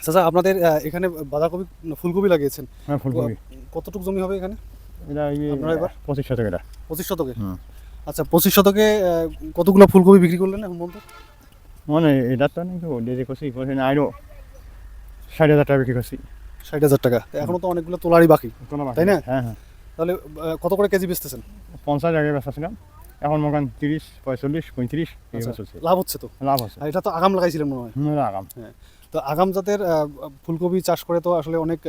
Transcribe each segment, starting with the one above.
চাচা আপনাদের এখানে বাঁধাকপি ফুলকপি লাগিয়েছেন? হ্যাঁ, ফুলকপি। কতটুকু জমি হবে এখানে এটা আপনারা এবার? 25 শতক এটা। 25 শতকে? হুম। আচ্ছা, 25 শতকে কতগুলো ফুলকপি বিক্রি করলেন এখন পর্যন্ত? মানে এটা তো নাকি ডেরে করছি আরো 60,000 টাকা বিক্রি করছি। 60,000 টাকা। এখনো তো অনেকগুলো তোলারই বাকি, তাই না? হ্যাঁ হ্যাঁ। তাহলে কত করে কেজি বেচতেছেন? 50 আগে বেচছিলাম, এখন মনে করেন 30, 45, 35 আচ্ছা, এইভাবে চলছে। লাভ হচ্ছে তো? লাভ আছে। আর এটা তো আগাম লাগাইছিলেন মনে হয়। আগাম। হ্যাঁ, তো আগাম জাতের ফুলকপি চাষ করে তো আসলে অনেক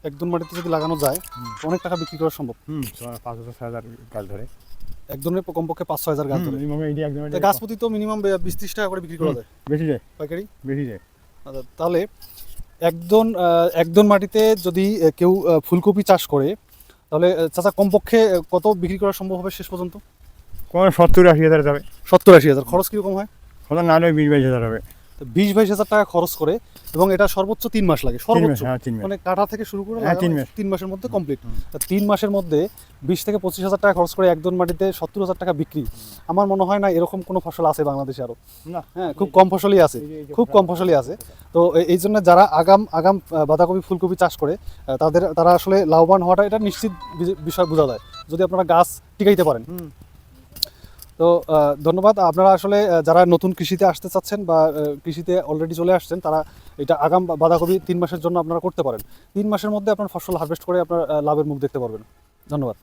একদম মাটিতে যদি লাগানো যায় তো অনেক টাকা বিক্রি করা সম্ভব। 5,000, 6,000 গাছ ধরে। একজনের কমপক্ষে 5-6 হাজার গাছ ধরে। তা গাছ প্রতি তো মিনিমাম 20-30 টাকা করে বিক্রি করা যায় বেশি যায়, পাইকারি। বেশি যায়। আচ্ছা, তাহলে একদম মাটিতে যদি কেউ ফুলকপি চাষ করে তাহলে চাচা কমপক্ষে কত বিক্রি করা সম্ভব হবে শেষ পর্যন্ত? কোন 70-80 হাজার যাবে। 70-80 হাজার। খরচ কিরকম হয়? কোথাও না হলে 20-22 হাজার হবে। 20-22 হাজার টাকা খরচ করে, এবং এটা সর্বোচ্চ 3 মাস লাগে, 3 মাস, সর্বোচ্চ। হ্যাঁ 3 মাস। মানে কাটা থেকে শুরু করে হ্যাঁ, 3 মাস। 3 মাসের মধ্যে কমপ্লিট। 3 মাসের মধ্যে 20-25 হাজার টাকা খরচ করে একদম মাটিতে 70 হাজার টাকা বিক্রি। আমার মনে হয় না এরকম কোনো ফসল আছে বাংলাদেশে আরো। না। হ্যাঁ, খুব কম ফসলই আছে, খুব কম ফসলই আছে। তো এই জন্য যারা আগাম আগাম বাঁধাকপি ফুলকপি চাষ করে তারা আসলে লাভবান হওয়াটা এটা নিশ্চিত বিষয় বোঝা যায় যদি আপনারা গাছ টিকাইতে পারেন। তো ধন্যবাদ। আপনারা আসলে যারা নতুন কৃষিতে আসতে চাচ্ছেন বা কৃষিতে অলরেডি চলে আসছেন, তারা এটা আগাম বাঁধাকপি 3 মাসের জন্য আপনারা করতে পারেন। 3 মাসের মধ্যে আপনার ফসল হারভেস্ট করে আপনার লাভের মুখ দেখতে পারবেন। ধন্যবাদ।